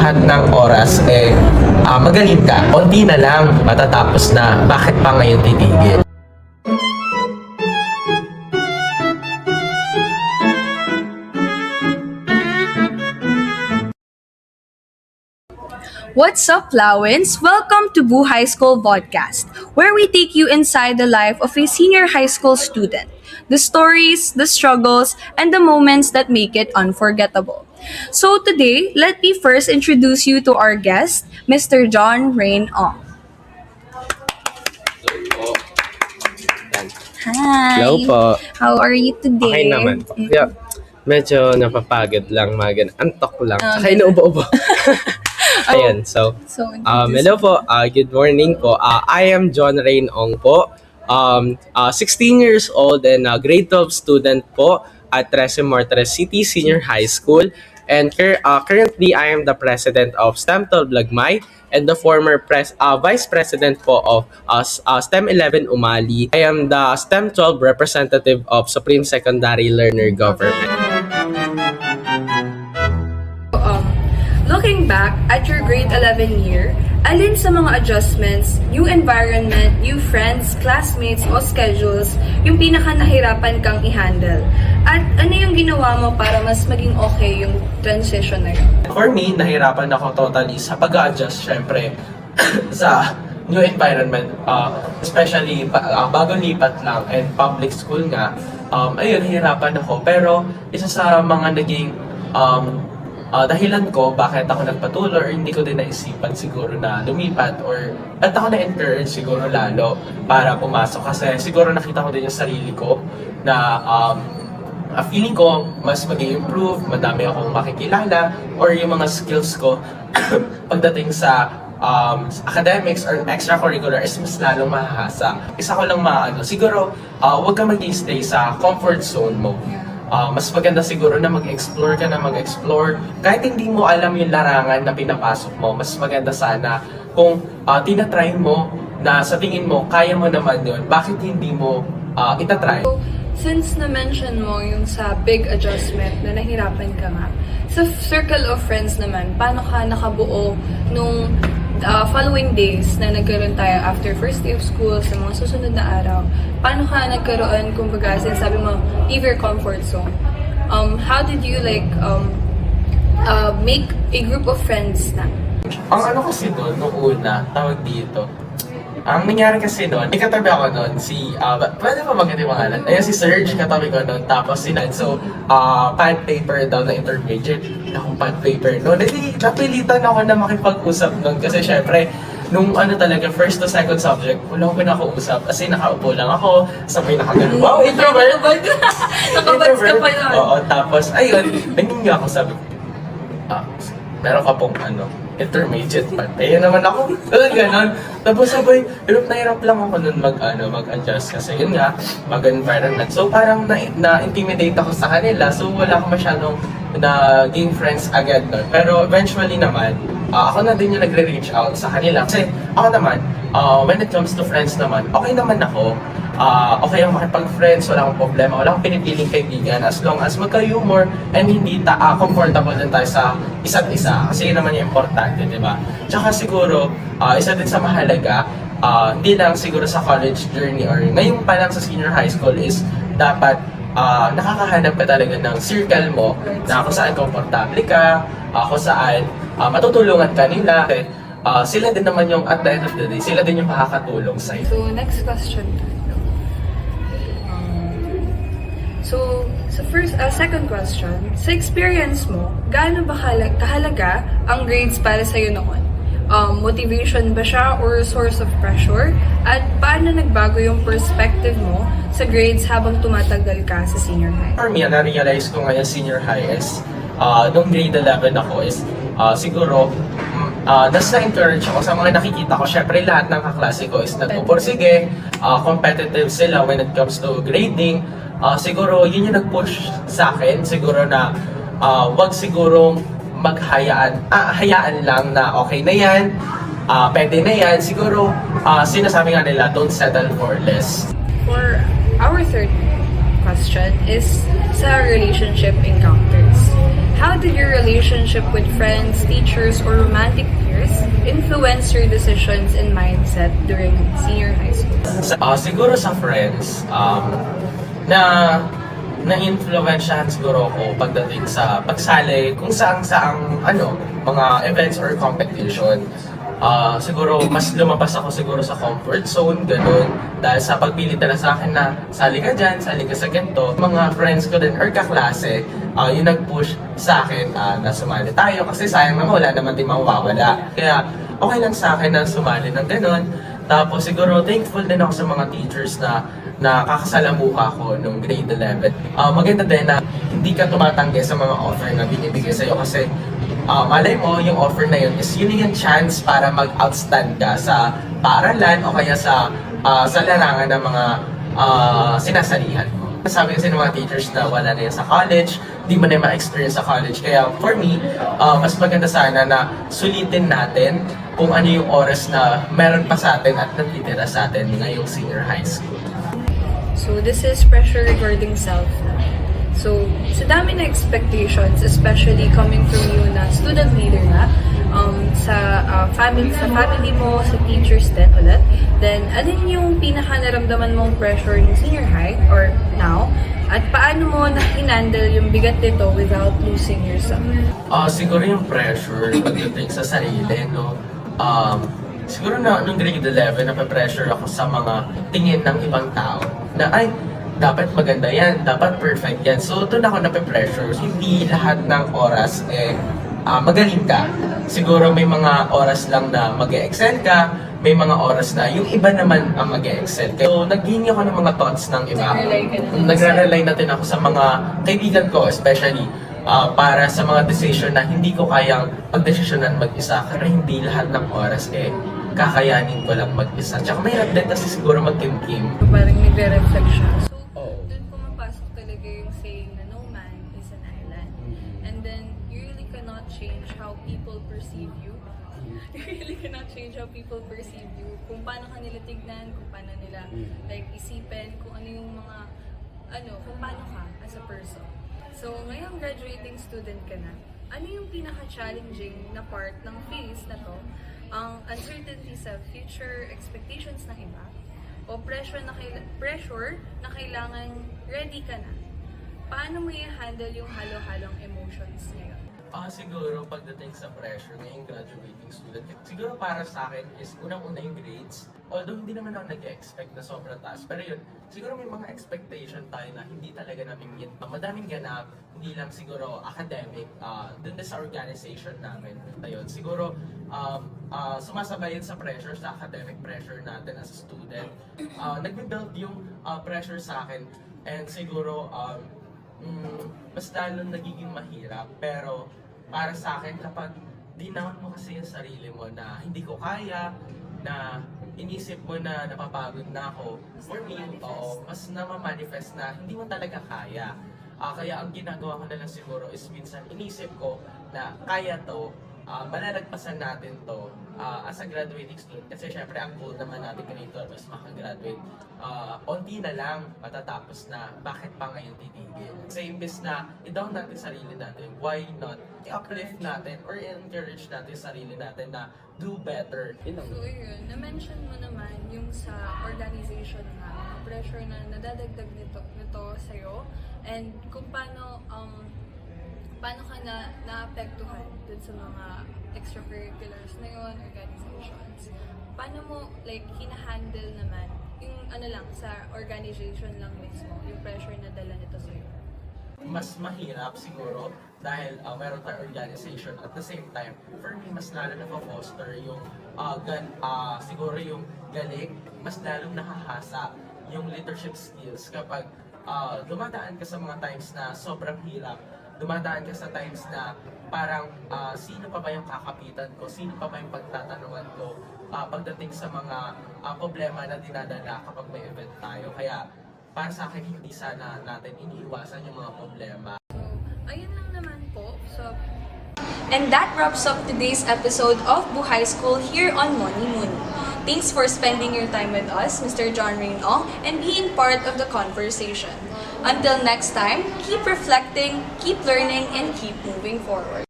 lahat ng oras magaling ka. Konti na lang, matatapos na. Bakit pa ngayon titigil? What's up, Lawins? Welcome to Boo High School Podcast, where we take you inside the life of a senior high school student. The stories, the struggles, and the moments that make it unforgettable. So today, let me first introduce you to our guest, Mr. John Rain Ong. Hi! Hello po. How are you today? Okay naman po. Yeah, medyo napapagod lang, antok lang. Oh, Saka inuubo-ubo. Ayan, so, hello po, good morning po. I am John Rain Ong po. 16 years old and grade 12 student po at Trece Martires City Senior High School. And currently, I am the president of STEM 12 Lagmay and the former vice president po of STEM 11 Umali. I am the STEM 12 representative of Supreme Secondary Learner Government. Looking back at your grade 11 year, alin sa mga adjustments, new environment, new friends, classmates, o schedules yung pinaka-nahirapan kang i-handle? At ano yung ginawa mo para mas maging okay yung transition na yun? For me, nahirapan ako totally sa pag-adjust, syempre, sa new environment. Especially, bago lipat lang and public school nga. Ayun, nahirapan ako. Pero, isa sa mga naging dahilan ko bakit ako nagpatuloy or hindi ko din naisipan siguro na lumipat at ako na-encourage siguro lalo para pumasok kasi siguro nakita ko din yung sarili ko na feeling ko mas mag-i-improve, madami akong makikilala or yung mga skills ko pagdating sa academics or extracurricular is mas lalong mahahasa. Isa ko lang siguro huwag ka mag-i-stay sa comfort zone mo. Mas maganda siguro na mag-explore ka na mag-explore. Kahit hindi mo alam yung larangan na pinapasok mo, mas maganda sana kung tinatry mo na sa tingin mo, kaya mo naman yun, bakit hindi mo itatry? So, since na-mention mo yung sa big adjustment na nahirapan ka nga, sa circle of friends naman, paano ka nakabuo nung following days na nagkaroon tayo after first day of school, sa mga susunod na araw? Paano ka nagkaroon, kumbaga, sinasabi mo, leave your comfort zone? How did you make a group of friends na? Ang kasi doon, nung una, tawag dito, ang nangyari kasi noon, katabi ako noon, pwede pa maganda yung pangalan? Ayun, si Serge, katabi ko noon, tapos si Nad. So, pad paper daw na intermediate. Akong pad paper noon. Hindi, napilitan ako na makipag-usap noon kasi syempre, nung talaga, first to second subject, wala akong pinakausap. Kasi nakaupo lang ako, sabay nakagano. Wow, introvert! Nakabads ka pa yun. Oo, tapos, ayun, naging ako, sabi ko, meron ka pong intermediate pa. Ayun naman ako. Ganon. Tapos sabay, hirap lang ako nun mag-adjust kasi yun nga, mag-environment. So parang na-intimidate ako sa kanila. So wala akong masyadong naging friends agad nun. Pero eventually naman, ako na din yung nagre-reach out sa kanila. Kasi ako naman, when it comes to friends naman, okay naman ako. Okay ang makipag-friends, wala akong problema, wala akong pinipiling kaibigan as long as magka-humor and hindi comfortable din tayo sa isa't isa kasi yun naman yung importante, di ba? Tsaka siguro, isa din sa mahalaga, hindi lang siguro sa college journey or ngayon pa lang sa senior high school is dapat nakakahanap ka talaga ng circle mo na kung saan komportable ka, kung saan matutulungan ka nila. Sila din naman yung, at the end of the day, sila din yung makakatulong sa'yo. So, next question. So, second question, sa experience mo, gaano ba kahalaga ang grades para sa'yo noon? Motivation ba siya or source of pressure? At paano nagbago yung perspective mo sa grades habang tumatagal ka sa senior high? For me, na-realize ko ngayon senior high is, nung grade 11 ako is, siguro, na-encourage ako sa mga nakikita ko. Syempre, lahat ng kaklase ko is nagpupursige, competitive sila when it comes to grading. Siguro yun yung nag-push sa akin, siguro na wag siguro hayaan lang na okay na yan, pwede na yan. Siguro sinasabi nga nila, don't settle for less. For our third question is sa relationship encounters. how did your relationship with friends, teachers, or romantic peers influence your decisions and mindset during senior high school? Siguro sa friends, na na-influensyahan siguro ako pagdating sa pagsali kung saang mga events or competition. Siguro mas lumabas ako siguro sa comfort zone, ganun. Dahil sa pagpilit na sa akin na sali ka dyan, sali ka sa ganito. Mga friends ko din or kaklase, yung nag-push sa akin na sumali tayo. Kasi sayang naman, wala naman din mawawala. Kaya okay lang sa akin na sumali ng ganun. Tapos siguro thankful din ako sa mga teachers na nakakasalamuha ko nung grade 11. Maganda din na hindi ka tumatanggi sa mga offer na binibigay sa'yo kasi malay mo, yung offer na yun is yun yung chance para mag-outstand ka sa paaralan o kaya sa larangan ng mga sinasalihan mo. Sabi kasi ng mga teachers na wala na yan sa college, di mo na yung ma-experience sa college. Kaya for me, mas maganda sana na sulitin natin kung ano yung oras na meron pa sa atin at natitira sa atin ngayong senior high school. So this is pressure regarding self na. So, sa dami na expectations, especially coming from you na student leader na, sa family mo, sa teachers din ulit, then alin yung pinaka-naramdaman mong pressure ng senior high or now, at paano mo na-handle yung bigat nito without losing yourself? Siguro yung pressure pagdating sa sarili, no? Siguro na nung grade 11, nape-pressure ako sa mga tingin ng ibang tao na ay, dapat maganda yan, dapat perfect yan. So, doon ako nape-pressure. Hindi lahat ng oras magaling ka. Siguro may mga oras lang na mag-e-excel ka, may mga oras na yung iba naman ang mag-e-excel. So, naghingi ako ng mga thoughts ng iba. Nagre-rely natin ako sa mga kaibigan ko, especially para sa mga decision na hindi ko kayang pagdesisyonan mag-isa. Kasi hindi lahat ng oras kakayanin ko lang mag-isa. Tsaka mahirap din kasi siguro mag-kim-kim. Parang nagre-reflect siya. Doon pumapasok talaga yung saying na no man is an island. And then, you really cannot change how people perceive you. You really cannot change how people perceive you. Kung paano ka nila tignan, kung paano nila isipin, kung ano yung mga, kung paano ka as a person. So, ngayong graduating student ka na, ano yung pinaka-challenging na part ng phase na to? Ang uncertainty sa future, expectations ng iba, o pressure na kailangan ready ka na. Paano mo i-handle yung halo-halong emotions ngayon? Siguro pagdating sa pressure ngayong graduating student, siguro para sa akin is unang-una yung grades. Although hindi naman ako nag-expect na sobrang taas. Pero yun, siguro may mga expectation tayo na hindi talaga namin meet. Madaming ganap, hindi lang siguro academic, dun sa organization namin. Ayun, siguro sumasabay yun sa pressure, sa academic pressure natin as a student. Nagbe-build yung pressure sa akin. And siguro, mas lalong nagiging mahirap. Pero para sa akin, kapag dinawan mo kasi yung sarili mo na hindi ko kaya, na inisip mo na napapagod na ako, for me, mas namamanifest na hindi mo talaga kaya. Kaya ang ginagawa ko na lang siguro is minsan inisip ko na kaya to, malalagpasan natin to as a graduating student. Kasi syempre ang goal naman natin ganito is makagraduate. Onti na lang matatapos na, bakit pa ngayon titigil? Kasi imbes na i-down natin sarili natin, why not i-uplift natin or encourage natin sarili natin na do better? So yun, na-mention mo naman yung sa organization na pressure na nadadagdag nito sa'yo and kung paano ka naapektuhan dun sa mga extracurriculars na yun, organizations. Paano mo hina-handle naman yung sa organization lang mismo, yung pressure na dala nito sa'yo? Mas mahirap siguro dahil meron tayong organization at the same time, for me, mas lalo na-foster yung siguro yung galing, mas lalong nakahasa yung leadership skills kapag dumadaan ka sa mga times na sobrang hirap, dumadaan ka sa times na parang sino pa ba yung kakapitan ko, sino pa ba yung pagtatanungan ko pagdating sa mga problema na dinadala kapag may event tayo. Kaya para sa akin, hindi sana natin iniiwasan yung mga problema. So, ayun lang naman po. And that wraps up today's episode of Buhay School here on Moni Muni. Thanks for spending your time with us, Mr. John Rain Ong, and being part of the conversation. Until next time, keep reflecting, keep learning, and keep moving forward.